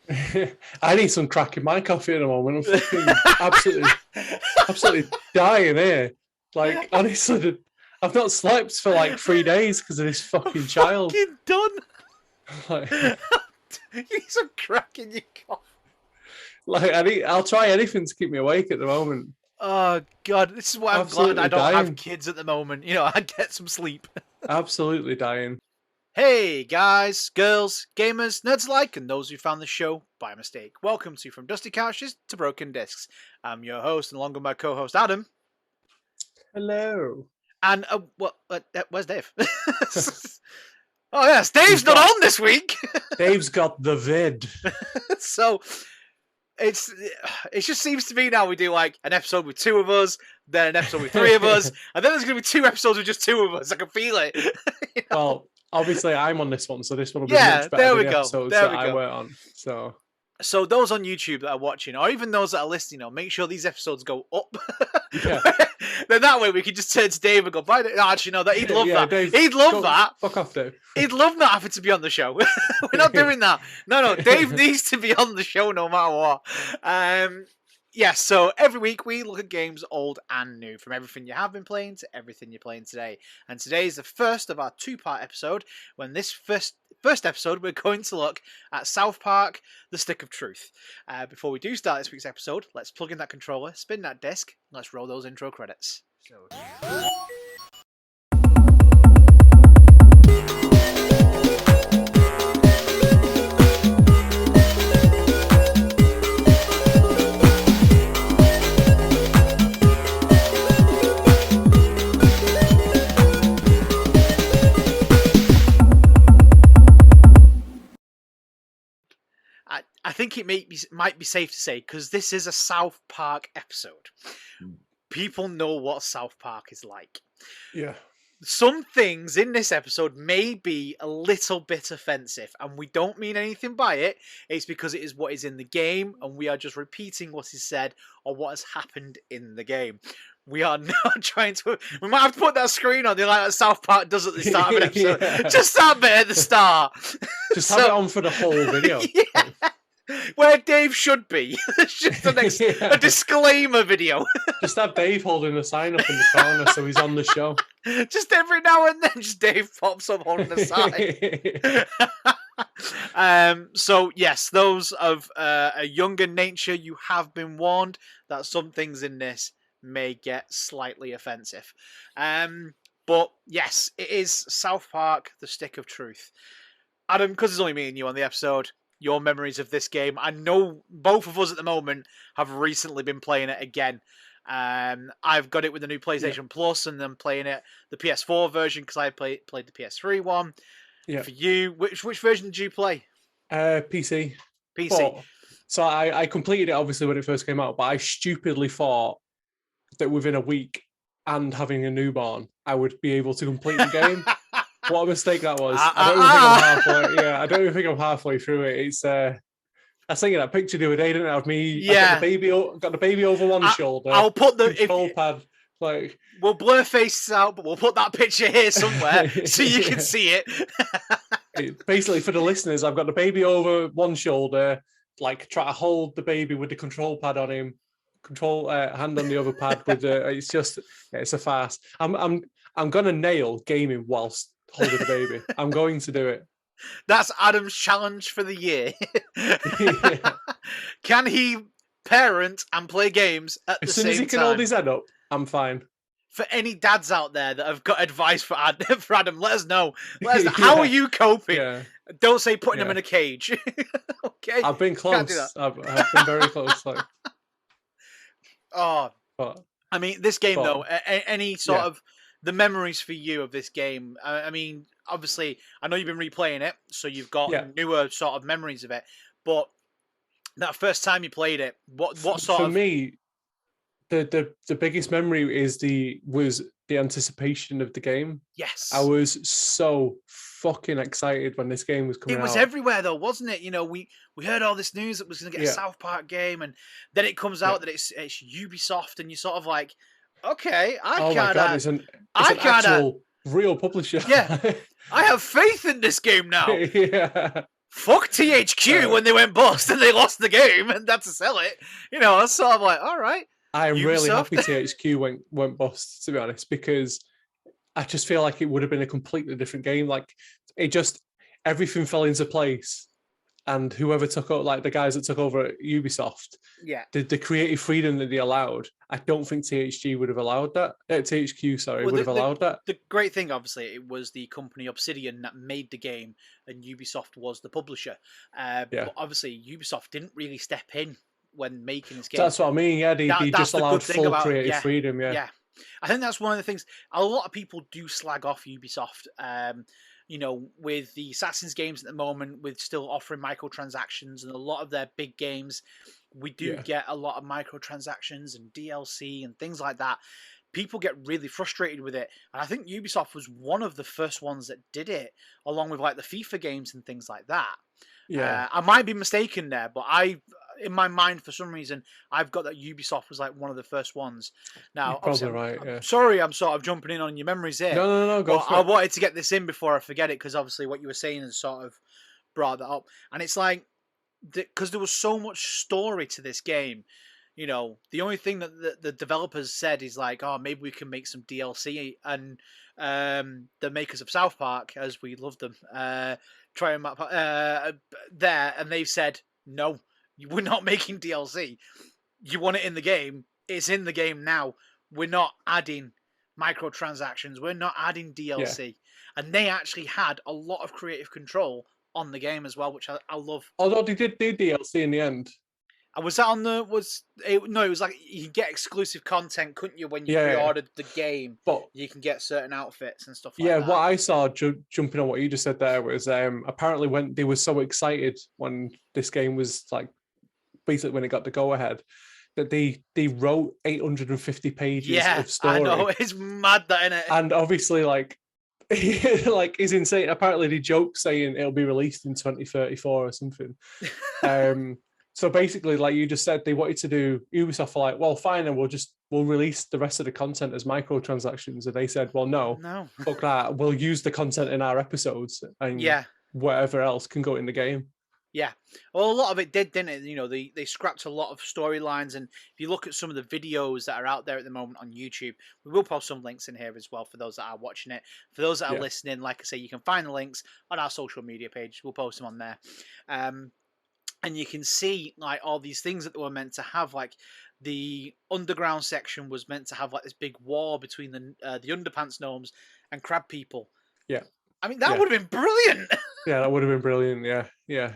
I need some crack in my coffee at the moment. I'm fucking absolutely dying here. Like, honestly, I've not slept for like 3 days because of this fucking child. Fucking done. Like, You need some crack in your coffee. I'll try anything to keep me awake at the moment. Oh God, this is why I'm glad I don't have kids at the moment. You know, I get some sleep. Absolutely dying. Hey guys, girls, gamers, nerds alike, and those who found the show by mistake. Welcome to From Dusty Couches to Broken Discs. I'm your host, and along with my co-host Adam. Hello. And where's Dave? Oh yes, Dave's not on this week. Dave's got the vid. So it just seems to me now we do like an episode with two of us, then an episode with three of us, and then there's going to be two episodes with just two of us. I can feel it. You know? Well, obviously I'm on this one, so this one will be much better than the episodes that I were on. So those on YouTube that are watching, or even those that are listening, make sure these episodes go up. Yeah. Then that way we can just turn to Dave and go, "Bye." No, actually, no, he'd love that. Dave, he'd love that. Fuck off, Dave. He'd love not having to be on the show. We're not doing that. No. Dave needs to be on the show no matter what. Yeah, so every week we look at games old and new, from everything you have been playing to everything you're playing today. And today is the first of our two-part episode. When this first episode, we're going to look at South Park, The Stick of Truth. Before we do start this week's episode, let's plug in that controller, spin that disc, and let's roll those intro credits. I think it might be safe to say, because this is a South Park episode, people know what South Park is like. Yeah. Some things in this episode may be a little bit offensive, and we don't mean anything by it. It's because it is what is in the game, and we are just repeating what is said or what has happened in the game. We are not trying to... We might have to put that screen on, like South Park does at the start of an episode. Yeah. Just that bit at the start. Just have it on for the whole video. Yeah. Where Dave should be. It's just a disclaimer video. Just have Dave holding a sign up in the corner so he's on the show. Just every now and then, just Dave pops up holding a sign. So yes, those of a younger nature, you have been warned that some things in this may get slightly offensive. But yes, it is South Park, The Stick of Truth. Adam, because it's only me and you on the episode, your memories of this game. I know both of us at the moment have recently been playing it again. I've got it with the new PlayStation Plus, and then playing it the PS4 version because I played the PS3 one. Yeah. For you, which version did you play? PC. So I completed it obviously when it first came out, but I stupidly thought that within a week and having a newborn, I would be able to complete the game. What a mistake that was. I don't even think I'm halfway through it. It's I was thinking that picture the other day, didn't I, of me? Yeah. Got the baby over one shoulder. I'll put the control pad. Like, we'll blur faces out, but we'll put that picture here somewhere so you can see it. Basically, for the listeners, I've got the baby over one shoulder, like try to hold the baby with the control pad on him, hand on the other pad with the. It's a farce. I'm gonna nail gaming whilst holding the baby. I'm going to do it. That's Adam's challenge for the year. Yeah. Can he parent and play games at the same time? As soon as he can hold his head up, I'm fine. For any dads out there that have got advice for Adam, let us know. Yeah. How are you coping? Yeah. Don't say putting him in a cage. Okay. I've been close. I've been very close. Like. I mean, this game though. Any sort of the memories for you of this game. I mean, obviously, I know you've been replaying it, so you've got newer sort of memories of it. But that first time you played it, what sort of... For me, the biggest memory was the anticipation of the game. Yes. I was so fucking excited when this game was coming out. It was everywhere though, wasn't it? You know, we heard all this news that was going to get a South Park game, and then it comes out that it's Ubisoft, and you're sort of like, okay, it's an actual real publisher. Yeah, I have faith in this game now. Yeah. fuck THQ when they went bust and they lost the game and had to sell it. I was sort of like, all right. I am Ubisoft. really happy THQ went bust, to be honest, because I just feel like it would have been a completely different game. Like, everything fell into place. And whoever took over, like the guys that took over at Ubisoft, the creative freedom that they allowed, I don't think THQ would have allowed that. THQ, sorry, would have allowed that. The great thing, obviously, it was the company Obsidian that made the game, and Ubisoft was the publisher. But obviously, Ubisoft didn't really step in when making this game. That's what I mean. Yeah, they just allowed full creative freedom. Yeah, I think that's one of the things. A lot of people do slag off Ubisoft. With the Assassin's games at the moment, with still offering microtransactions and a lot of their big games, we do get a lot of microtransactions and DLC and things like that. People get really frustrated with it. And I think Ubisoft was one of the first ones that did it, along with like the FIFA games and things like that. Yeah. I might be mistaken there, but in my mind, for some reason, I've got that Ubisoft was like one of the first ones. Now, you're probably right. Yeah. Sorry, I'm sort of jumping in on your memories here. No, go for it. I wanted to get this in before I forget it, because obviously what you were saying has sort of brought that up. And it's like, because there was so much story to this game, the only thing that the developers said is like, oh, maybe we can make some DLC. And the makers of South Park, as we love them, try and there, and they've said, no, we're not making DLC. You want it in the game, it's in the game now. We're not adding microtransactions. We're not adding DLC. Yeah. And they actually had a lot of creative control on the game as well, which I love. Although they did do DLC in the end. Was that on the... it was like you get exclusive content, couldn't you, when you pre-ordered the game? But you can get certain outfits and stuff like that. Yeah, what I saw, jumping on what you just said there, was apparently when they were so excited when this game was like, basically when it got the go-ahead, that they wrote 850 pages of story. I know, it's mad that, innit? And obviously, like is insane. Apparently they joke saying it'll be released in 2034 or something. So basically, like you just said, they wanted to do, Ubisoft were like, well, fine, and we'll release the rest of the content as microtransactions. And they said, well, no, fuck that. We'll use the content in our episodes, and whatever else can go in the game. Yeah. Well, a lot of it didn't it? They scrapped a lot of storylines. And if you look at some of the videos that are out there at the moment on YouTube, we will post some links in here as well for those that are watching it. For those that are listening, like I say, you can find the links on our social media page. We'll post them on there. And you can see like all these things that they were meant to have. Like the underground section was meant to have like this big war between the underpants gnomes and crab people. Yeah. I mean, that would have been brilliant. Yeah, that would have been brilliant. Yeah.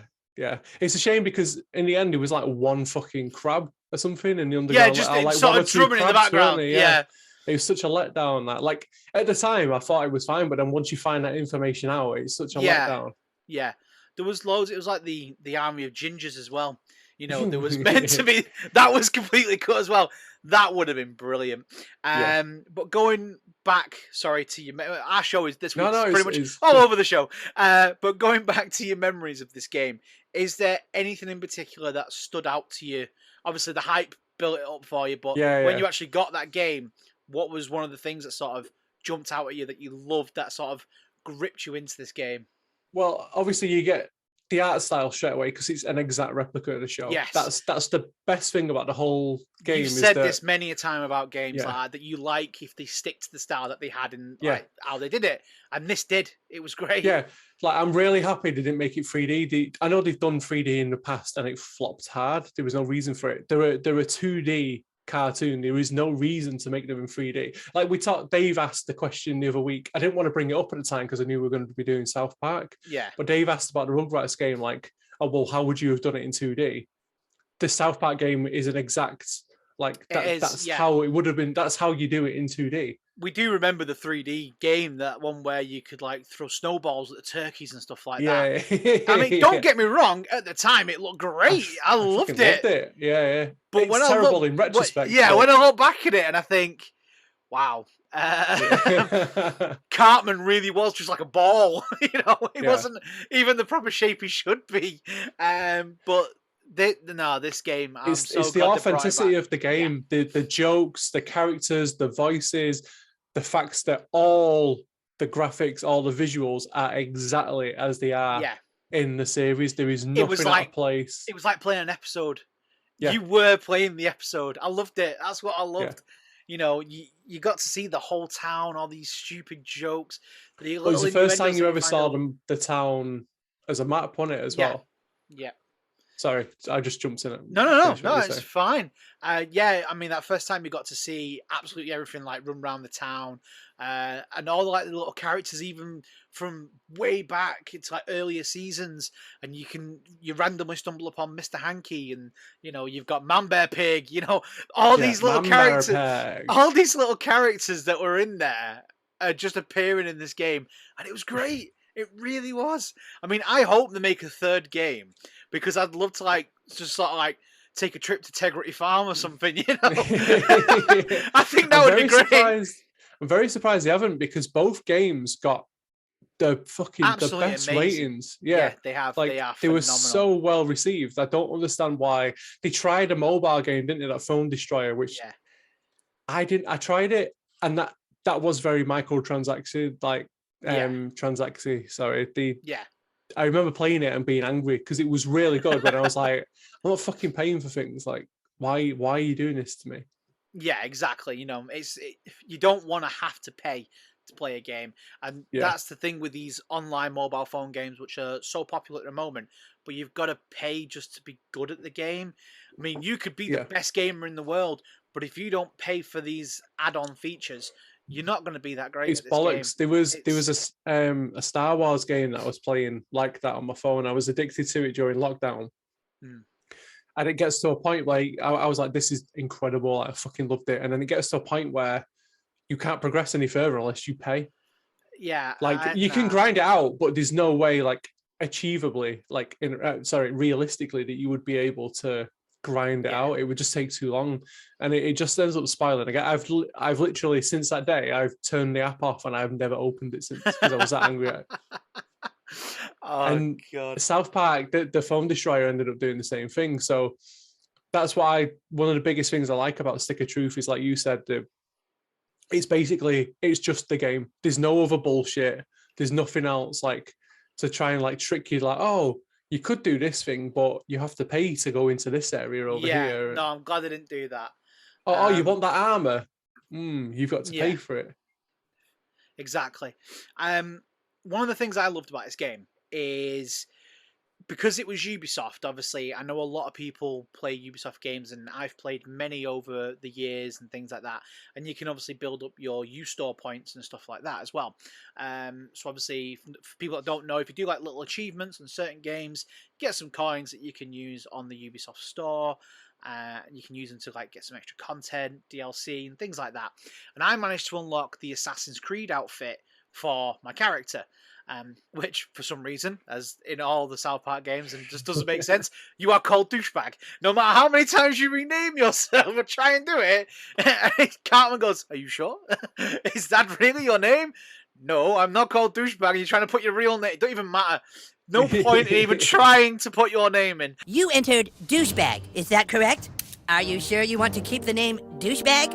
It's a shame because in the end it was like one fucking crab or something in the underground. Yeah, just like sort of drumming in the background. Yeah. It was such a letdown. That like at the time I thought it was fine, but then once you find that information out, it's such a letdown. Yeah. There was loads. It was like the army of gingers as well. There was meant to be, that was completely cut as well. That would have been brilliant. But going back, sorry to you, our show is this week pretty much all over the show. But going back to your memories of this game, is there anything in particular that stood out to you? Obviously, the hype built it up for you, but when you actually got that game, what was one of the things that sort of jumped out at you that you loved, that sort of gripped you into this game? Well, obviously you get the art style straight away because it's an exact replica of the show. Yes. That's the best thing about the whole game. You've said this many a time about games like that you like if they stick to the style that they had and like how they did it. And this did. It was great. Yeah. Like I'm really happy they didn't make it 3D. I know they've done 3D in the past and it flopped hard. There was no reason for it. They're a 2D cartoon. There is no reason to make them in 3D. Like Dave asked the question the other week. I didn't want to bring it up at the time because I knew we were going to be doing South Park. Yeah. But Dave asked about the Rugrats game, like, oh well, how would you have done it in 2D? The South Park game is an exact that's how it would have been. That's how you do it in 2D. We do remember the 3D game, that one where you could like throw snowballs at the turkeys and stuff like that. I mean, don't get me wrong. At the time, it looked great. I loved it. Yeah. But it's terrible in retrospect. When I look back at it and I think, wow, Cartmen really was just like a ball. It wasn't even the proper shape he should be. But this game, it's the authenticity of the game, the jokes, the characters, the voices, the facts that all the graphics, all the visuals are exactly as they are in the series. There is It was nothing out of place. It was like playing an episode. Yeah. You were playing the episode. I loved it. That's what I loved. Yeah. You know, you got to see the whole town, all these stupid jokes. It was the first time you ever saw the town as a map on it as well. Yeah. Sorry, I just jumped in. No, it's fine. Yeah, I mean, that first time you got to see absolutely everything, like run around the town, and all like the little characters, even from way back into like earlier seasons, and you randomly stumble upon Mr. Hanky, and you know you've got Manbearpig, you know, these little characters, all these little characters that were in there are just appearing in this game, and it was great. It really was. I mean, I hope they make a third game because I'd love to like just sort of like take a trip to Tegrity Farm or something. You know, I think that would be great. I'm very surprised they haven't because both games got the best ratings. Yeah, they have. Like they were so well received. I don't understand why they tried a mobile game, didn't they? That Phone Destroyer, which I didn't. I tried it, and that was very microtransaction like. Transacty. Sorry, I remember playing it and being angry because it was really good, but I was like, I'm not fucking paying for things. Like, why are you doing this to me? Yeah, exactly. You know, you don't want to have to pay to play a game, and that's the thing with these online mobile phone games, which are so popular at the moment. But you've got to pay just to be good at the game. I mean, you could be the best gamer in the world, but if you don't pay for these add-on features, you're not going to be that great. It's bollocks. There was a Star Wars game that I was playing like that on my phone. I was addicted to it during lockdown. And it gets to a point where I was like, this is incredible. I fucking loved it. And then it gets to a point where you can't progress any further unless you pay. Yeah. Like you can grind it out, but there's no way like achievably, like realistically that you would be able to grind it out. It would just take too long, and it just ends up spiraling again. I've literally since that day I've turned the app off and I've never opened it since because I was that angry at it. And God. South Park, the Phone Destroyer ended up doing the same thing. So that's why one of the biggest things I like about Stick of Truth is, like you said, it's just the game. There's no other bullshit. There's nothing else like to try and like trick you like, oh, you could do this thing, but you have to pay to go into this area over here. No, I'm glad they didn't do that. Oh, you want that armor? You've got to pay for it. Exactly. One of the things I loved about this game is because it was Ubisoft, obviously, I know a lot of people play Ubisoft games, and I've played many over the years and things like that. And you can obviously build up your U-Store points and stuff like that as well. So obviously, for people that don't know, if you do like little achievements in certain games, get some coins that you can use on the Ubisoft store. You can use them to like get some extra content, DLC, and things like that. And I managed to unlock the Assassin's Creed outfit for my character. Which, for some reason, as in all the South Park games, and just doesn't make sense, you are called Douchebag. No matter how many times you rename yourself or try and do it, Cartmen goes, are you sure? Is that really your name? No, I'm not called Douchebag. You're trying to put your real name. It don't even matter. No point in even trying to put your name in. You entered Douchebag. Is that correct? Are you sure you want to keep the name Douchebag?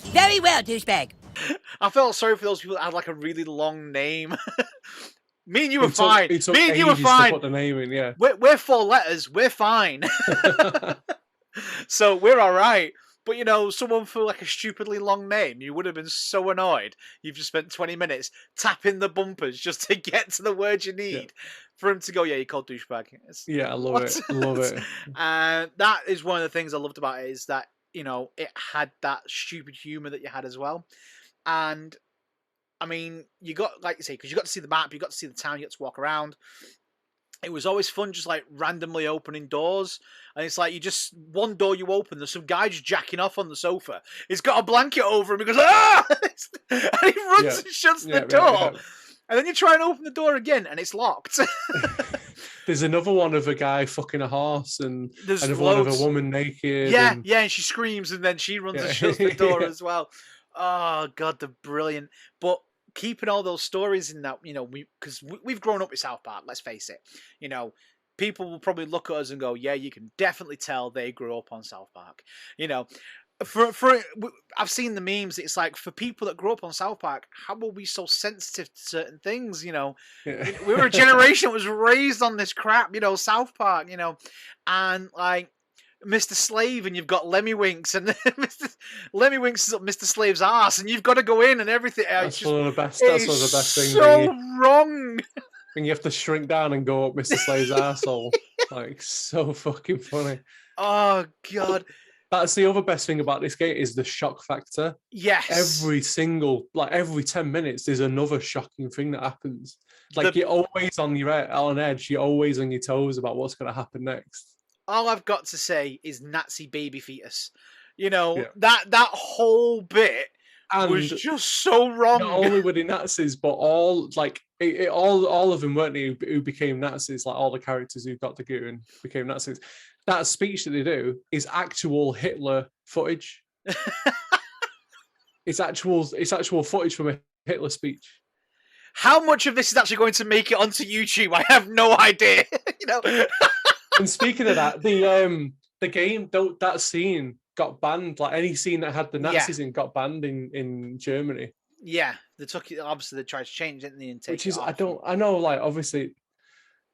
Very well, Douchebag. I felt sorry for those people that had like a really long name. Me and you were fine. Me and you were fine. To put the name in, yeah. We're 4 letters. We're fine. So we're all right. But, you know, someone for like a stupidly long name, you would have been so annoyed. You've just spent 20 minutes tapping the bumpers just to get to the word you need for him to go, yeah, you're called Douchebag. I love it. I love it. That is one of the things I loved about it, is that, you know, it had that stupid humor that you had as well. And I mean, you got, like you say, because you got to see the map, you got to see the town, you got to walk around. It was always fun just like randomly opening doors. And it's like, one door you open, there's some guy just jacking off on the sofa. He's got a blanket over him. He goes, ah! And he runs and shuts the door. And then you try and open the door again and it's locked. There's another one of a guy fucking a horse, and another one of a woman naked. Yeah, and she screams and then she runs and shuts the door as well. Oh God, they're brilliant. But keeping all those stories in that, you know, because we've grown up with South Park. Let's face it. You know, people will probably look at us and go, "Yeah, you can definitely tell they grew up on South Park." You know, I've seen the memes. It's like, for people that grew up on South Park, how were we so sensitive to certain things? You know, Yeah. we were a generation that was raised on this crap. You know, South Park. You know, and like Mr. Slave, and you've got Lemmy Winks, and Lemmy Winks is up Mr. Slave's ass, and you've got to go in and everything. That's just, one of the best. That's one of the best things. So wrong. And you have to shrink down and go up Mr. Slave's arsehole. Like, so fucking funny. Oh God. That's the other best thing about this game is the shock factor. Yes. Every 10 minutes, there's another shocking thing that happens. Like, you're always on edge. You're always on your toes about what's going to happen next. All I've got to say is Nazi baby fetus. You know, that whole bit was just so wrong. Not only were they Nazis, but all of them weren't they who became Nazis. Like, all the characters who got the goo and became Nazis. That speech that they do is actual Hitler footage. It's actual footage from a Hitler speech. How much of this is actually going to make it onto YouTube? I have no idea. You know. And speaking of that, the game, that scene got banned. Like, any scene that had the Nazis in got banned in Germany. Yeah, they took it. Obviously, they tried to change it, and take which is it off. I know, like, obviously,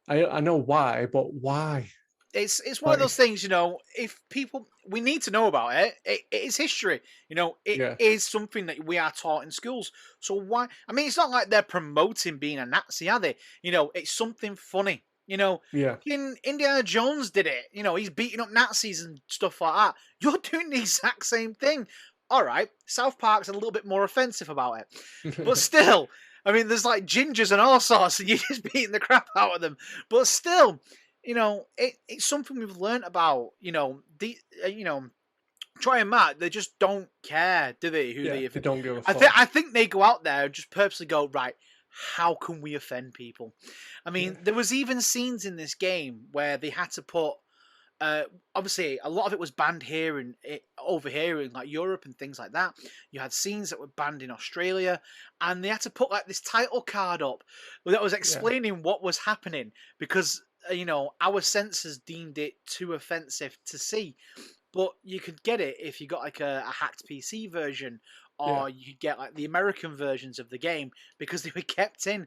I know why, but why? It's one of those things, you know. If people, we need to know about it. It is history, you know. It is something that we are taught in schools. So why? I mean, it's not like they're promoting being a Nazi, are they? You know, it's something funny. You know, Indiana Jones did it. You know, he's beating up Nazis and stuff like that. You're doing the exact same thing. All right, South Park's a little bit more offensive about it, but still, I mean, there's like gingers and all sorts, and you're just beating the crap out of them. But still, you know, it's something we've learned about. You know, Troy and Matt, they just don't care, do they? They don't give a fuck. I think they go out there and just purposely go, right, how can we offend people? I mean, there was even scenes in this game where they had to put, obviously, a lot of it was banned here and over here in like Europe and things like that. You had scenes that were banned in Australia, and they had to put like this title card up that was explaining what was happening because, you know, our censors deemed it too offensive to see. But you could get it if you got like a hacked PC version, or you could get like the American versions of the game because they were kept in.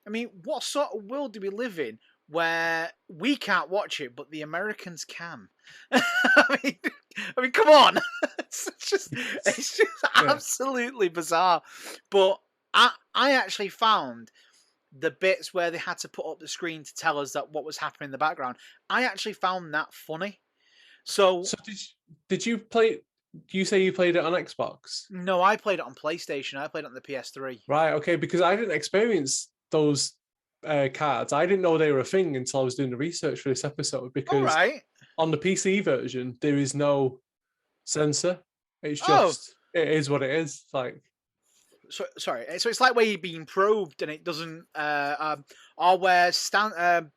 I mean, what sort of world do we live in where we can't watch it, but the Americans can? I mean, come on! It's just absolutely bizarre. But I actually found the bits where they had to put up the screen to tell us that what was happening in the background. I actually found that funny. So did you play? Do you say you played it on Xbox? No, I played it on PlayStation. I played it on the PS3. Right, okay, because I didn't experience those cards. I didn't know they were a thing until I was doing the research for this episode. Because on the PC version, there is no censor. It's just it is what it is. Like, so it's like where you're being probed and it doesn't, or where Stan's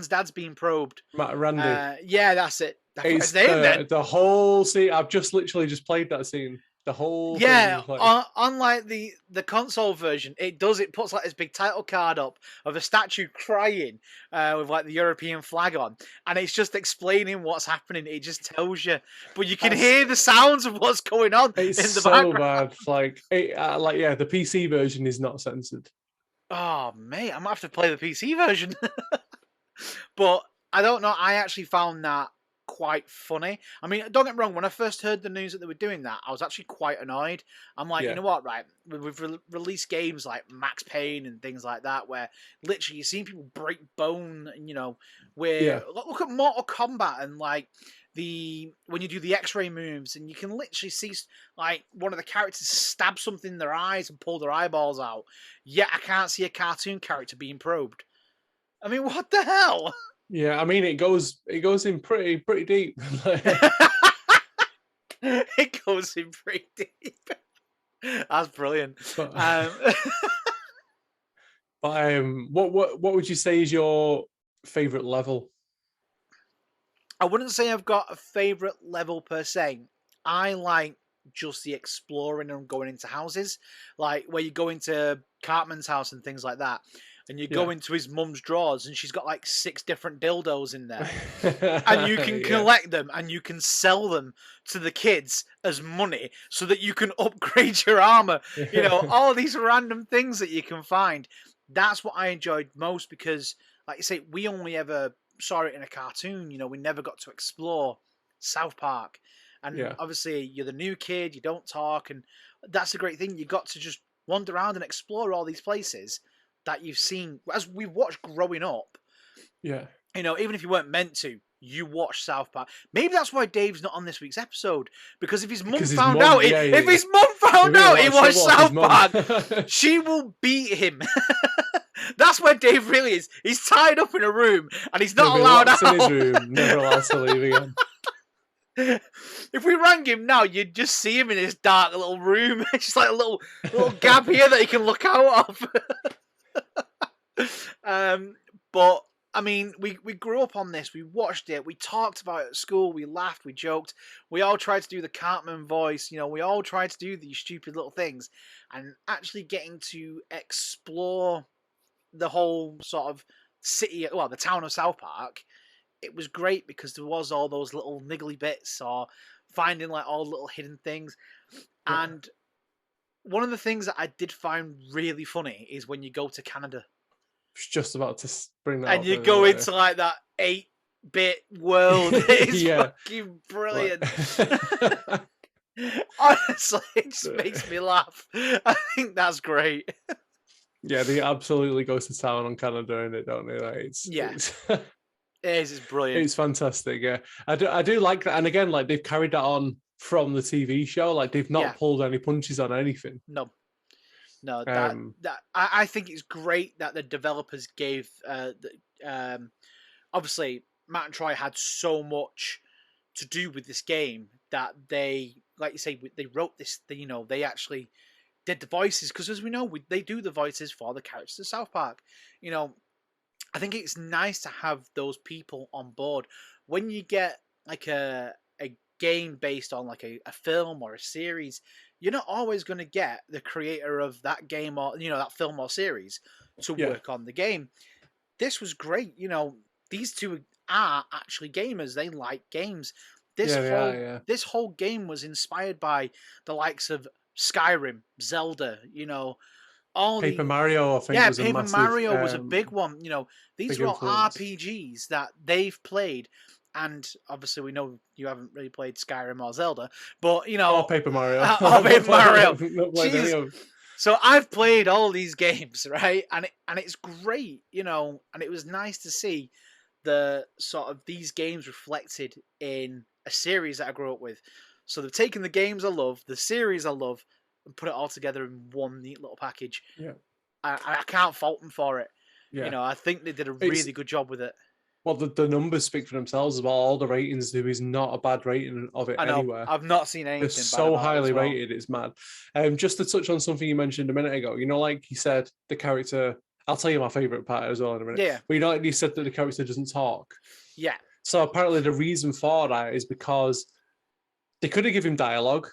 dad's being probed. Randy. Yeah, that's it. It's the whole scene. I've literally just played that scene. The whole thing, like... unlike the console version, it puts like this big title card up of a statue crying with like the European flag on, and it's just explaining what's happening. It just tells you, but you can hear the sounds of what's going on in the background. Bad. Like, the PC version is not censored. Oh mate, I might have to play the PC version. But I don't know. I actually found that quite funny. I mean, don't get me wrong, when I first heard the news that they were doing that, I was actually quite annoyed. I'm like, you know what, right? We've released games like Max Payne and things like that, where literally you've seen people break bone, and, you know, look at Mortal Kombat and like when you do the X-ray moves, and you can literally see like one of the characters stab something in their eyes and pull their eyeballs out. Yet I can't see a cartoon character being probed. I mean, what the hell? Yeah, I mean, it goes in pretty deep. It goes in pretty deep. That's brilliant. But, what would you say is your favorite level? I wouldn't say I've got a favorite level per se. I like just the exploring and going into houses, like where you go into Cartmen's house and things like that. and you go into his mum's drawers, and she's got like 6 different dildos in there, and you can collect them, and you can sell them to the kids as money, so that you can upgrade your armor. You know, all these random things that you can find. That's what I enjoyed most, because, like you say, we only ever saw it in a cartoon. You know, we never got to explore South Park. And obviously, you're the new kid, you don't talk, and that's a great thing. You got to just wander around and explore all these places that you've seen as we watched growing up. Yeah. You know, even if you weren't meant to, you watch South Park. Maybe that's why Dave's not on this week's episode, because if his mum found out, if his mum found out he watched South Park, she will beat him. That's where Dave really is. He's tied up in a room and he's not allowed out. In his room, never allowed to leave again. If we rang him now, you'd just see him in his dark little room. It's just like a little gap here that he can look out of. But I mean, we grew up on this. We watched it. We talked about it at school. We laughed. We joked. We all tried to do the Cartmen voice. You know, we all tried to do these stupid little things, and actually getting to explore the whole sort of city, well, the town of South Park. It was great because there was all those little niggly bits, or finding like all little hidden things. Yeah. And one of the things that I did find really funny is when you go to Canada. I was just about to bring that and up. You go into like that 8-bit world. It's fucking brilliant. Honestly, it just makes me laugh. I think that's great. Yeah, they absolutely go to town on Canada in it, don't they? Like, It's brilliant. It's fantastic. Yeah, I do like that. And again, like, they've carried that on from the TV show. Like, they've not pulled any punches on anything. No. I think it's great that the developers gave. Obviously, Matt and Troy had so much to do with this game that they, like you say, they wrote this. You know, they actually did the voices, because, as we know, they do the voices for the characters of South Park. You know, I think it's nice to have those people on board when you get like a game based on like a film or a series. You're not always going to get the creator of that game or, you know, that film or series to work on the game. This was great. You know, these two are actually gamers. They like games. This whole game was inspired by the likes of Skyrim, Zelda, you know, all Paper Mario, I think. Was Paper a massive, Mario was a big one. You know, these were all influence. RPGs that they've played. And obviously, we know you haven't really played Skyrim or Zelda, but, you know... Or Paper Mario. Or Paper Mario. So I've played all these games, right? And it's great, you know, and it was nice to see the sort of these games reflected in a series that I grew up with. So they've taken the games I love, the series I love, and put it all together in one neat little package. Yeah. I can't fault them for it. Yeah. You know, I think they did a really good job with it. Well, the numbers speak for themselves as well. All the ratings do is not a bad rating of it anywhere. I've not seen anything. It's so highly rated, it's mad. Just to touch on something you mentioned a minute ago, you know, like you said, the character. I'll tell you my favorite part as well in a minute. Yeah. But you know, like you said that the character doesn't talk. Yeah. So apparently the reason for that is because they could have given him dialogue,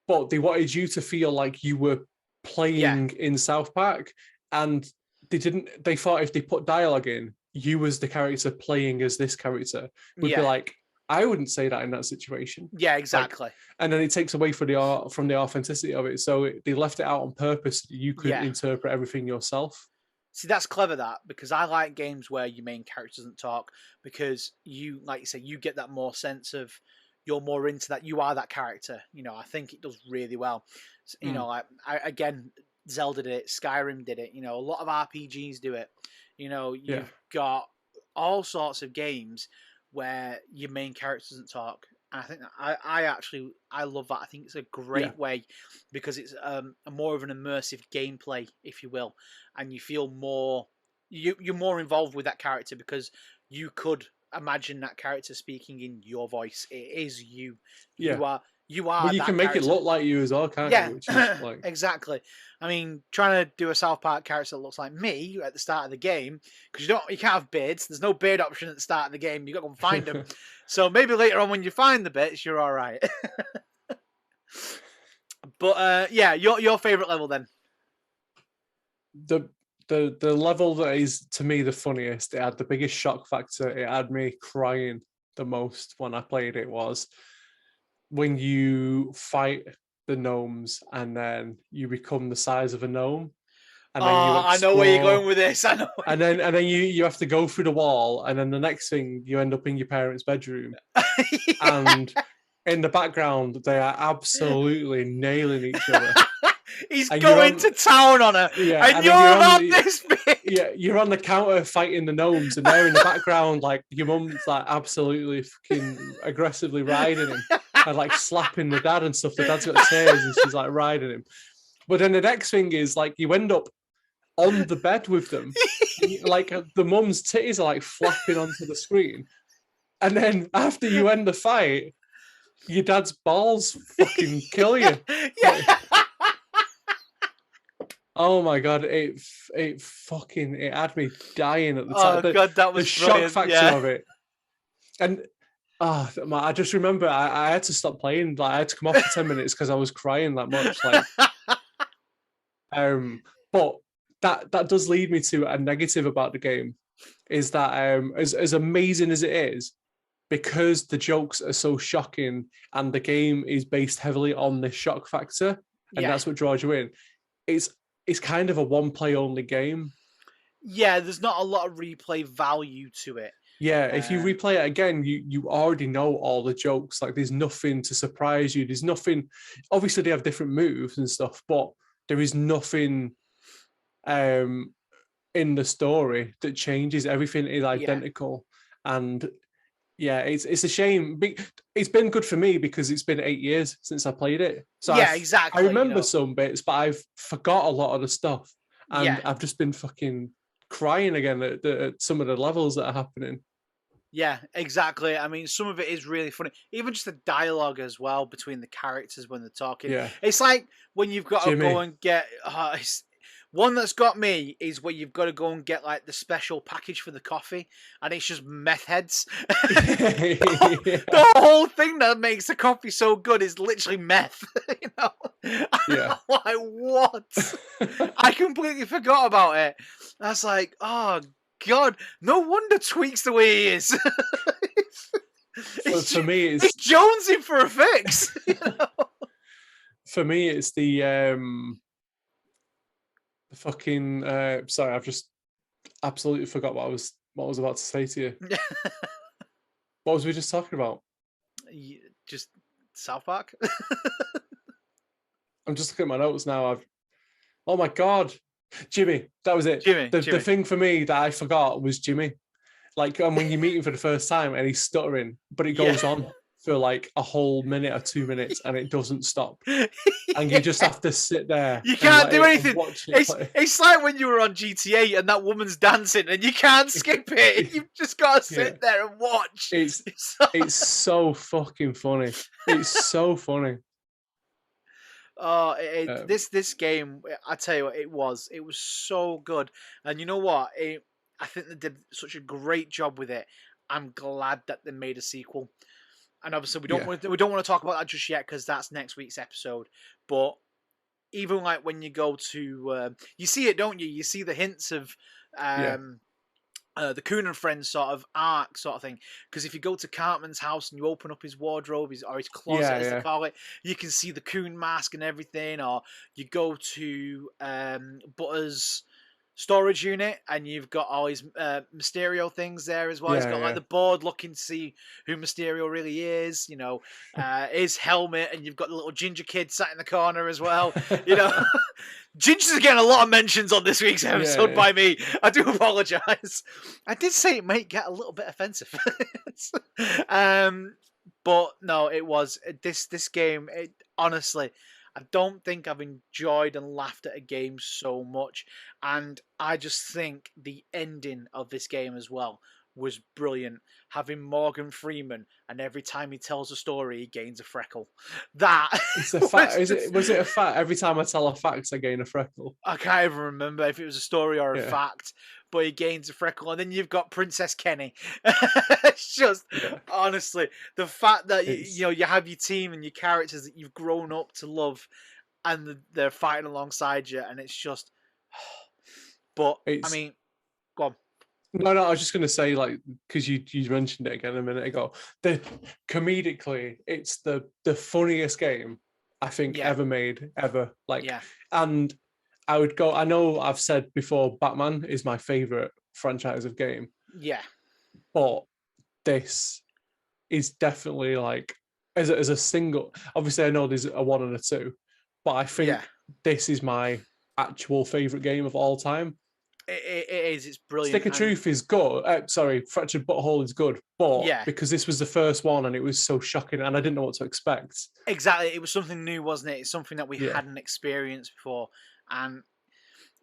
but they wanted you to feel like you were playing in South Park, and they didn't. They thought if they put dialogue in, you as the character playing as this character would be like, I wouldn't say that in that situation. Yeah, exactly. Like, and then it takes away from the authenticity of it. So they left it out on purpose. You could interpret everything yourself. See, that's clever, because I like games where your main character doesn't talk, because you, like you say, you get that more sense of you're more into that. You are that character. You know, I think it does really well. You know, I again, Zelda did it, Skyrim did it. You know, a lot of RPGs do it. You know, you've got all sorts of games where your main character doesn't talk. And I think that I love that. I think it's a great way, because it's a more of an immersive gameplay, if you will, and you feel more you're more involved with that character, because you could imagine that character speaking in your voice. It is you. You are. But you can make character. it look like you as well, can't you? Which is like... Exactly. I mean, trying to do a South Park character that looks like me at the start of the game, because you can't have beards. There's no beard option at the start of the game. You got to go and find them. So maybe later on when you find the bits, you're all right. But your favorite level then? the level that is to me the funniest, it had the biggest shock factor, it had me crying the most when I played it, was when you fight the gnomes and then you become the size of a gnome. And then you explore, I know where you're going with this. I know. And then you have to go through the wall, and then the next thing you end up in your parents' bedroom. And in the background, they are absolutely nailing each other. He's going to town on her, and you're on this bit. Yeah, you're on the counter fighting the gnomes, and they're in the background, like your mum's like absolutely fucking aggressively riding him and like slapping the dad and stuff. The dad's got tears, and she's like riding him. But then the next thing is like you end up on the bed with them, like the mum's titties are like flapping onto the screen, and then after you end the fight, your dad's balls fucking kill you. Yeah. Oh my god, it had me dying at the time. Oh god, that was the shock factor of it. And I just remember I had to stop playing. Like I had to come off for 10 minutes because I was crying that much. Like, but that does lead me to a negative about the game, is that as amazing as it is, because the jokes are so shocking and the game is based heavily on this shock factor, and that's what draws you in. It's kind of a one-play only game. Yeah, there's not a lot of replay value to it. Yeah, if you replay it again, you already know all the jokes. Like, there's nothing to surprise you. There's nothing. Obviously, they have different moves and stuff, but there is nothing in the story that changes. Everything is identical, and yeah, it's a shame. It's been good for me because it's been 8 years since I played it. So exactly. I remember some bits, but I've forgot a lot of the stuff, and I've just been fucking crying again at some of the levels that are happening. Yeah, exactly. I mean, some of it is really funny. Even just the dialogue as well between the characters when they're talking. Yeah. It's like when you've got Jimmy. to go and get... one that's got me is where you've got to go and get like the special package for the coffee, and it's just meth heads. The whole thing that makes the coffee so good is literally meth. You know? Yeah. Like, what? I completely forgot about it. I was like, oh god, no wonder Tweak's the way he is. For me, it's Jonesy for a fix. You know? For me, it's the fucking sorry, I've just absolutely forgot what I was about to say to you. What was we just talking about? Just South Park. I'm just looking at my notes now. Oh my god, Jimmy, that was it. Jimmy. The thing for me that I forgot was Jimmy. Like, when you meet him for the first time and he's stuttering, but it goes on for like a whole minute or 2 minutes and it doesn't stop. And you just have to sit there. You can't do anything. It's like when you were on GTA and that woman's dancing and you can't skip it. You've just got to sit there and watch. It's so fucking funny. It's so funny. Oh, this game, I tell you what, it was so good. And you know what? I think they did such a great job with it. I'm glad that they made a sequel. And obviously, we don't want to talk about that just yet because that's next week's episode. But even like when you go to, you see it, don't you? You see the hints of the Coon and Friends sort of arc sort of thing. Because if you go to Cartman's house and you open up his wardrobe, or his closet, as they call it, you can see the Coon mask and everything. Or you go to Butter's storage unit and you've got all his Mysterio things there as well. He's got like the board looking to see who Mysterio really is, you know, his helmet, and you've got the little ginger kid sat in the corner as well. You know, Ginger's getting a lot of mentions on this week's episode by me. I do apologize. I did say it might get a little bit offensive. But no, it was this game. Honestly, I don't think I've enjoyed and laughed at a game so much. And I just think the ending of this game as well was brilliant. Having Morgan Freeman, and every time he tells a story, he gains a freckle. That it's a fact. Was it a fact? Every time I tell a fact, I gain a freckle. I can't even remember if it was a story or a fact, but he gains a freckle. And then you've got Princess Kenny. It's just, honestly, the fact that you have your team and your characters that you've grown up to love, and they're fighting alongside you, and it's just But I mean, go on. No, I was just going to say, like, because you mentioned it again a minute ago. Comedically, it's the funniest game I think ever made, ever. Like, and I would go. I know I've said before, Batman is my favorite franchise of game. Yeah, but this is definitely like as a single. Obviously, I know there's a 1 and a 2, but I think this is my actual favorite game of all time. It is. It's brilliant. Stick of Truth is good. Fractured Butthole is good, but because this was the first one and it was so shocking and I didn't know what to expect. Exactly. It was something new, wasn't it? It's something that we hadn't experienced before. And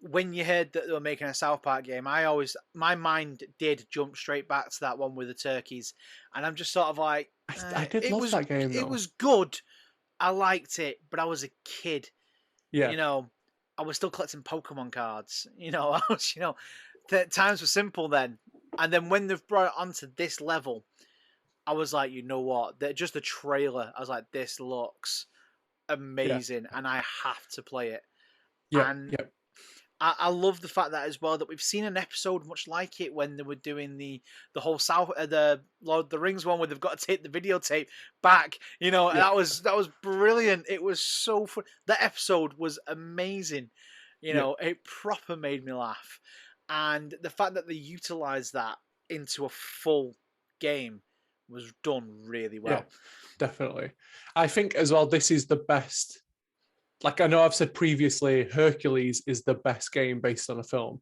when you heard that they were making a South Park game, my mind did jump straight back to that one with the turkeys. And I'm just sort of like... I did love that game, though. It was good. I liked it, but I was a kid. Yeah. You know, I was still collecting Pokemon cards. You know, the times were simple then. And then when they've brought it onto this level, I was like, you know what? Just the trailer, I was like, this looks amazing, and I have to play it. Yeah, and I love the fact that as well that we've seen an episode much like it when they were doing the whole the Lord of the Rings one where they've got to take the videotape back. You know, that was brilliant. It was so fun. That episode was amazing. You know, it proper made me laugh, and the fact that they utilized that into a full game was done really well. Yeah, definitely. I think as well, this is the best. Like I know I've said previously, Hercules is the best game based on a film.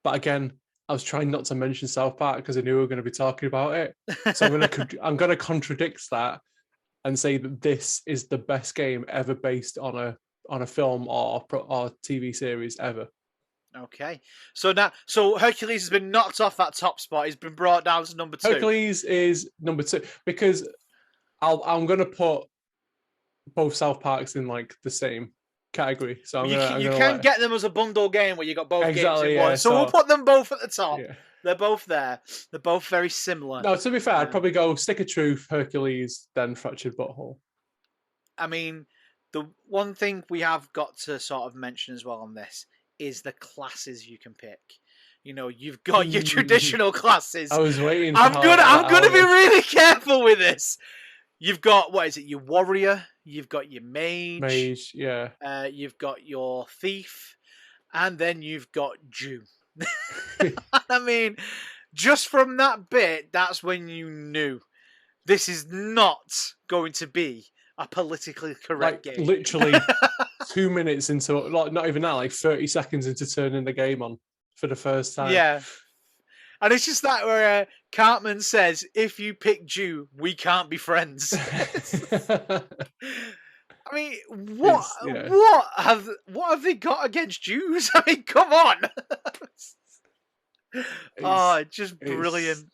But again, I was trying not to mention South Park because I knew we were going to be talking about it. So I'm going to contradict that and say that this is the best game ever based on a film or TV series ever. Okay, so Hercules has been knocked off that top spot. He's been brought down to number 2. Hercules is number 2 because I'm going to put both South Parks in like the same category. So you can get them as a bundle game where you got both games in one. So we'll put them both at the top. Yeah. They're both there. They're both very similar. No, to be fair, I'd probably go Stick of Truth, Hercules, then Fractured Butthole. I mean, the one thing we have got to sort of mention as well on this is the classes you can pick. You know, you've got your traditional classes. I was waiting. I'm gonna be really careful with this. You've got, what is it, your warrior, you've got your mage, you've got your thief, and then you've got Jew. I mean, just from that bit, that's when you knew this is not going to be a politically correct game. Literally 2 minutes into, like, not even that, like 30 seconds into turning the game on for the first time. Yeah. And it's just that where Cartmen says, if you pick Jew, we can't be friends. I mean, what have they got against Jews? I mean, come on. It's just brilliant.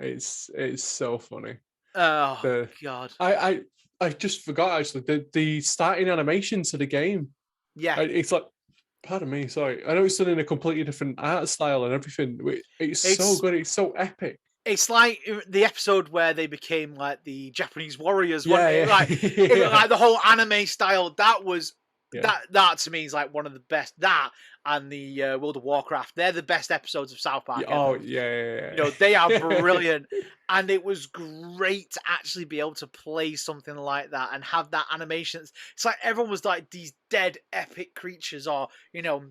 It's so funny. Oh, God. I just forgot, actually, the starting animation to the game. Yeah. It's like, pardon me, sorry. I know it's done in a completely different art style and everything. It's so good. It's so epic. It's like the episode where they became like the Japanese warriors. Like the whole anime style. That was that to me is like one of the best. That and the World of Warcraft. They're the best episodes of South Park. Yeah. You know, they are brilliant, and it was great to actually be able to play something like that and have that animation. It's like everyone was like these dead epic creatures, or you know,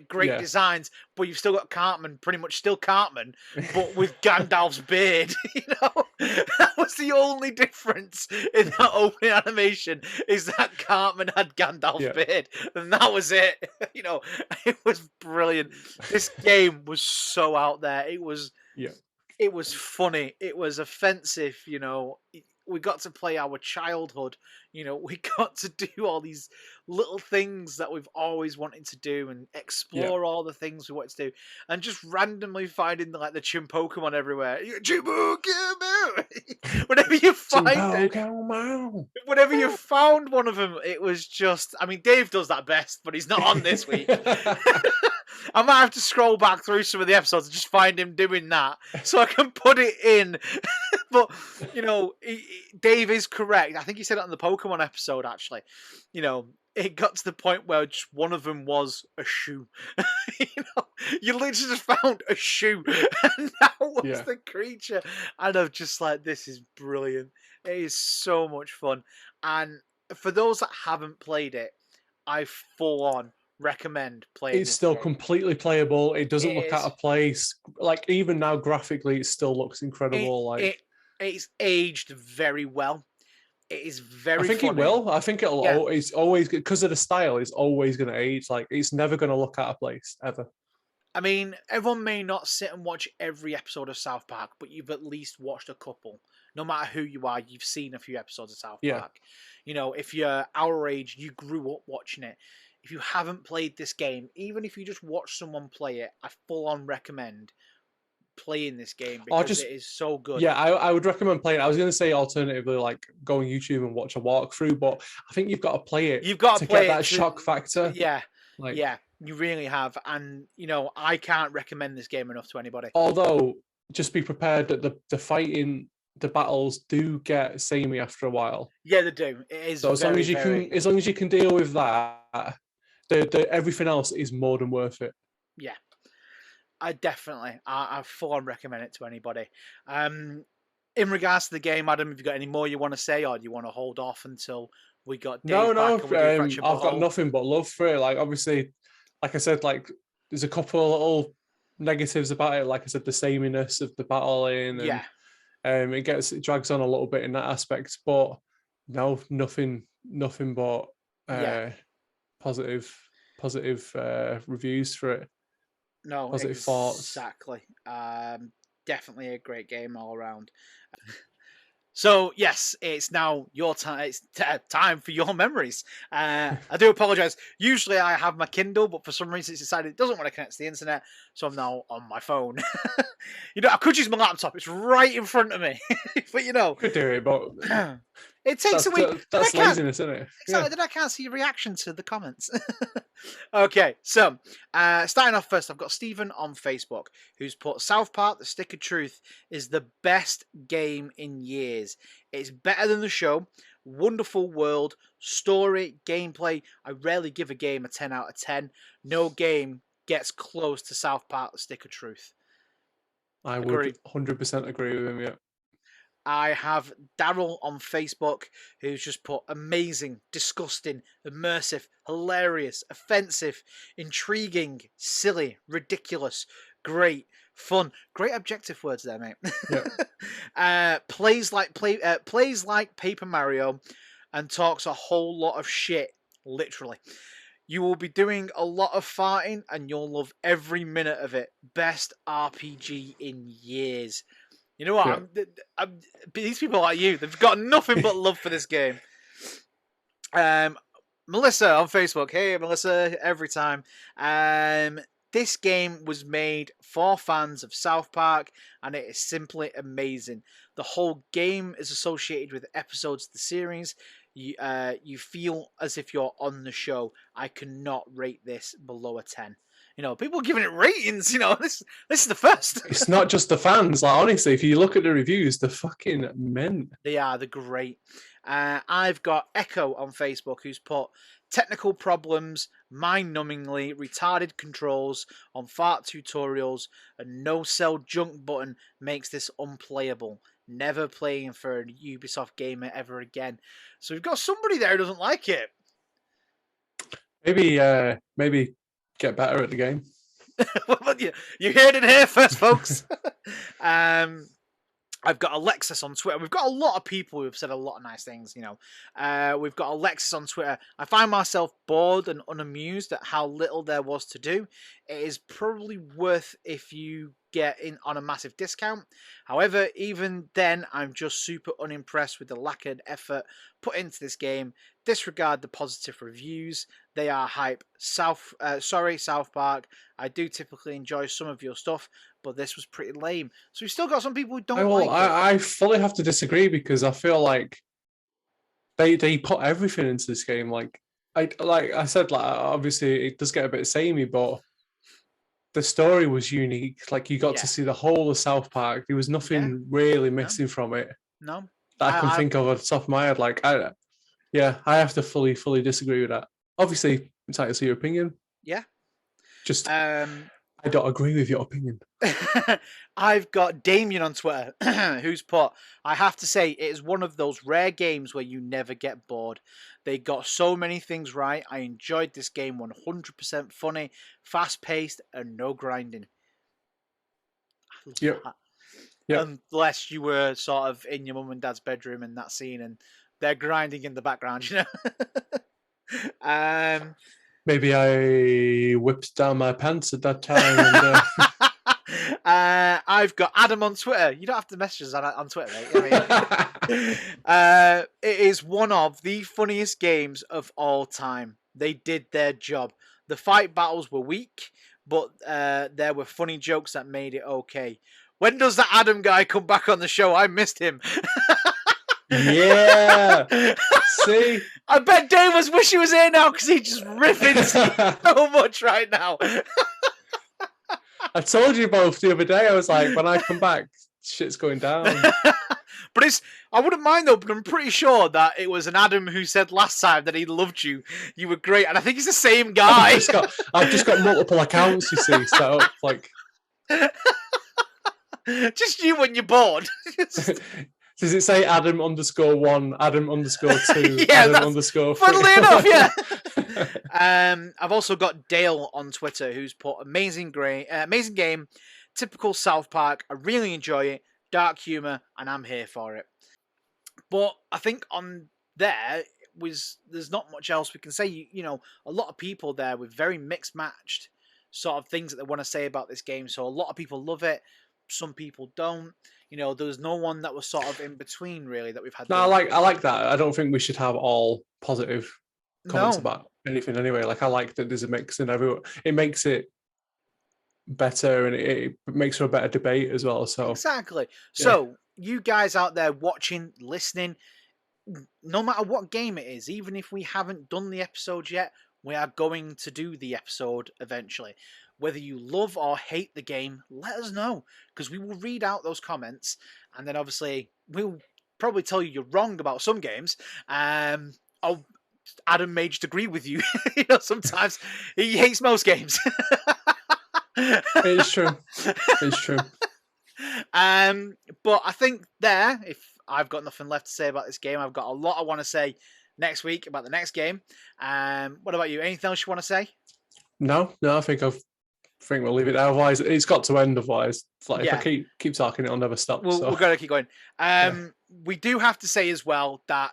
great designs, but you've still got Cartman, pretty much still Cartman, but with Gandalf's beard. You know, that was the only difference in that opening animation, is that Cartman had Gandalf's beard, and that was it. You know, it was brilliant. This game was so out there. It was funny. It was offensive. You know, we got to play our childhood. You know, we got to do all these little things that we've always wanted to do and explore all the things we wanted to do, and just randomly finding like the Chim Pokemon everywhere. Whenever you find whenever you found one of them, it was just. I mean, Dave does that best, but he's not on this week. I might have to scroll back through some of the episodes and just find him doing that so I can put it in. But, you know, Dave is correct. I think he said it on the Pokemon episode, actually. You know, it got to the point where just one of them was a shoe. You literally just found a shoe, and that was the creature. And I'm just like, this is brilliant. It is so much fun. And for those that haven't played it, I full on recommend playing. It's still completely playable. It doesn't look out of place. Like even now, graphically, it still looks incredible. It's aged very well. It is very. I think it will. I think it'll. Yeah. It's always, because of the style. It's always going to age. Like it's never going to look out of place ever. I mean, everyone may not sit and watch every episode of South Park, but you've at least watched a couple. No matter who you are, you've seen a few episodes of South Park. If you're our age, you grew up watching it. If you haven't played this game, even if you just watch someone play it, I full on recommend playing this game because it is so good. Yeah, I would recommend playing it. I was going to say alternatively, like go on YouTube and watch a walkthrough, but I think you've got to play it. You've got to play get that shock factor. Yeah, yeah, you really have. And I can't recommend this game enough to anybody. Although, just be prepared that the fighting, the battles do get samey after a while. Yeah, they do. It is. So as long as you can deal with that, everything else is more than worth it. Yeah. I full on recommend it to anybody. In regards to the game, Adam, have you got any more you want to say, or do you want to hold off until we got Dave back? I've got nothing but love for it. Like obviously, like I said, like there's a couple of little negatives about it. Like I said, the sameness of the battling, and it drags on a little bit in that aspect. But no, nothing but positive reviews for it. No, positive thoughts. Exactly. Definitely a great game all around. So yes, it's now your time. It's time for your memories. I do apologise. Usually I have my Kindle, but for some reason it's decided it doesn't want to connect to the internet, so I'm now on my phone. I could use my laptop. It's right in front of me, but could do it, but it takes a week. That's laziness, isn't it? Exactly. Then I can't see your reaction to the comments. Okay, so starting off first, I've got Stephen on Facebook who's put South Park: The Stick of Truth is the best game in years. It's better than the show. Wonderful world, story, gameplay. I rarely give a game a 10 out of 10. No game gets close to South Park: The Stick of Truth. I would 100% agree with him, yeah. I have Daryl on Facebook who's just put amazing, disgusting, immersive, hilarious, offensive, intriguing, silly, ridiculous, great, fun. Great objective words there, mate. Yeah. Plays like Paper Mario and talks a whole lot of shit, literally. You will be doing a lot of farting and you'll love every minute of it. Best RPG in years. You know what? Yeah. These people like you, they've got nothing but love for this game. Melissa on Facebook. Hey, Melissa, every time. This game was made for fans of South Park, and it is simply amazing. The whole game is associated with episodes of the series. You feel as if you're on the show. I cannot rate this below a 10. People giving it ratings. This is the first. It's not just the fans. Like honestly, if you look at the reviews, they're fucking men. They're great. I've got Echo on Facebook who's put technical problems, mind-numbingly retarded controls on fart tutorials, and no-sell junk button makes this unplayable. Never playing for a Ubisoft gamer ever again. So we've got somebody there who doesn't like it. Maybe get better at the game. You heard it here first, folks. I've got Alexis on Twitter. We've got a lot of people who have said a lot of nice things, We've got Alexis on Twitter. I find myself bored and unamused at how little there was to do. It is probably worth if you get in on a massive discount. However, even then, I'm just super unimpressed with the lack of effort put into this game. Disregard the positive reviews. They are hype. South Park. I do typically enjoy some of your stuff, but this was pretty lame. So we've still got some people who don't like it. I fully have to disagree because I feel like they put everything into this game. Like I said, obviously it does get a bit samey, but the story was unique. Like you got to see the whole of South Park. There was nothing really missing from it. No, that I can think of off the top of my head. I have to fully disagree with that. obviously entitled to your opinion. Yeah. Just I don't agree with your opinion. I've got Damien on Twitter, who's put, I have to say, it is one of those rare games where you never get bored. They got so many things right. I enjoyed this game 100% funny, fast-paced, and no grinding. Yep. Unless you were sort of in your mum and dad's bedroom in that scene and they're grinding in the background, you know? Maybe I whipped down my pants at that time. And, I've got Adam on Twitter. You don't have to message us on Twitter, mate. I mean, it is one of the funniest games of all time. They did their job. The fight battles were weak, but there were funny jokes that made it okay. When does that Adam guy come back on the show? I missed him. Yeah. See? I bet Dave was wish he was here now because he just ripping so much right now. I told you both the other day. I was like, when I come back, shit's going down. But I wouldn't mind though, but I'm pretty sure that it was an Adam who said last time that he loved you. You were great. And I think it's the same guy. I've just got multiple accounts, you see, set up. Like... just you when you're bored. Does it say Adam _1, Adam _2, yeah, Adam _3? Funnily enough, yeah. I've also got Dale on Twitter who's put amazing game, typical South Park. I really enjoy it, dark humor, and I'm here for it. But I think on there's not much else we can say. You know, a lot of people there with very mixed matched sort of things that they want to say about this game. So a lot of people love it. Some people don't. You know, there's no one that was sort of in between, really, that we've had. No, I like that. I don't think we should have all positive comments about anything anyway. Like, I like that there's a mix in everyone. It makes it better, and it makes for a better debate as well. So exactly. Yeah. So you guys out there watching, listening, no matter what game it is, even if we haven't done the episode yet, we are going to do the episode eventually. Whether you love or hate the game, let us know, because we will read out those comments, and then obviously we'll probably tell you you're wrong about some games. Adam may just agree with you. You know, sometimes he hates most games. It's true. It's true. But I think if I've got nothing left to say about this game, I've got a lot I want to say next week about the next game. What about you? Anything else you want to say? No, I think we'll leave it there. Otherwise, it's got to end. Otherwise, it's like if I keep talking, it'll never stop. We're going to keep going. We do have to say as well that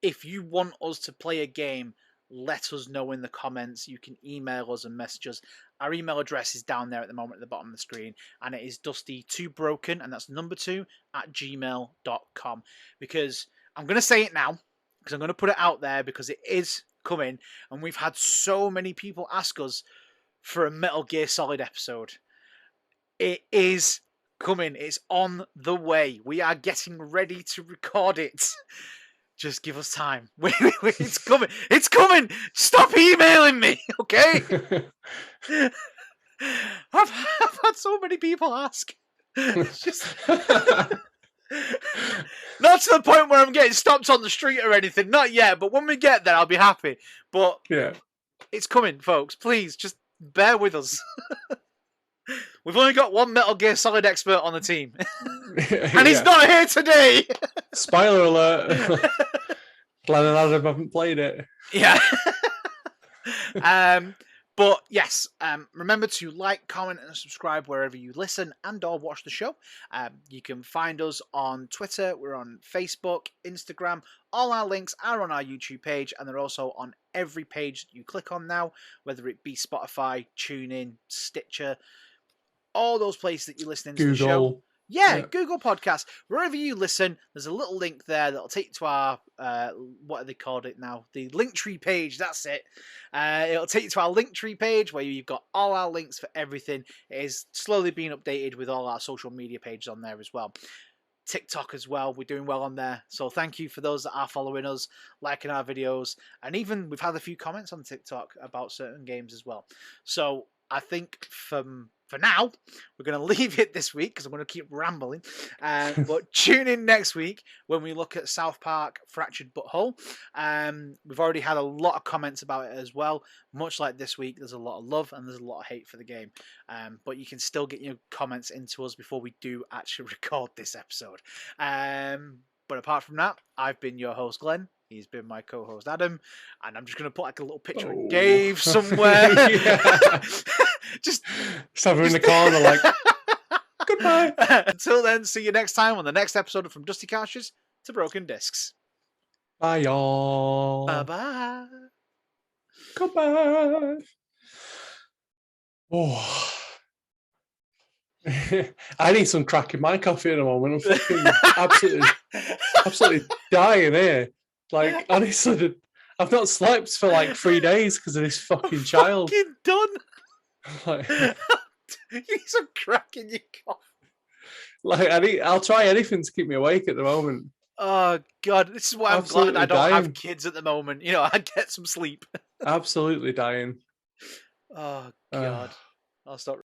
if you want us to play a game, let us know in the comments. You can email us and message us. Our email address is down there at the moment at the bottom of the screen, and it is dusty2broken, and that's number 2 @gmail.com. Because I'm going to say it now, because I'm going to put it out there because it is coming, and we've had so many people ask us for a Metal Gear Solid episode. It is coming. It's on the way. We are getting ready to record it. Just give us time. It's coming. It's coming. Stop emailing me, okay? I've had so many people ask. It's just not to the point where I'm getting stopped on the street or anything. Not yet, but when we get there, I'll be happy. But yeah, it's coming, folks. Please, just bear with us. We've only got one Metal Gear Solid expert on the team. And he's not here today. Spoiler alert. Glen and Adam haven't played it. Yeah. But yes, remember to like, comment, and subscribe wherever you listen and or watch the show. You can find us on Twitter. We're on Facebook, Instagram. All our links are on our YouTube page, and they're also on every page that you click on now, whether it be Spotify, TuneIn, Stitcher, all those places that you listen to the show. Yeah, Google Podcasts. Wherever you listen, there's a little link there that'll take you to our, what are they called it now? The Linktree page, that's it. It'll take you to our Linktree page where you've got all our links for everything. It is slowly being updated with all our social media pages on there as well. TikTok as well, we're doing well on there. So thank you for those that are following us, liking our videos. And even we've had a few comments on TikTok about certain games as well. So I think from for now, we're going to leave it this week because I'm going to keep rambling. But tune in next week when we look at South Park Fractured Butthole. We've already had a lot of comments about it as well. Much like this week, there's a lot of love and there's a lot of hate for the game. But you can still get your comments into us before we do actually record this episode. But apart from that, I've been your host, Glenn. He's been my co-host, Adam. And I'm just going to put like a little picture of Dave somewhere. just have him in the corner like, goodbye. Until then, see you next time on the next episode of From Dusty Couches to Broken Discs. Bye, y'all. Bye-bye. Goodbye. Oh. I need some crack in my coffee at the moment. I'm fucking absolutely dying here. Like, honestly, I've not slept for like 3 days because of this fucking child. Fucking done. Like, you need some crack in your coffee. Like, I'll try anything to keep me awake at the moment. Oh God, this is why I'm glad I don't have kids at the moment. You know, I get some sleep. Absolutely dying. Oh God, I'll stop.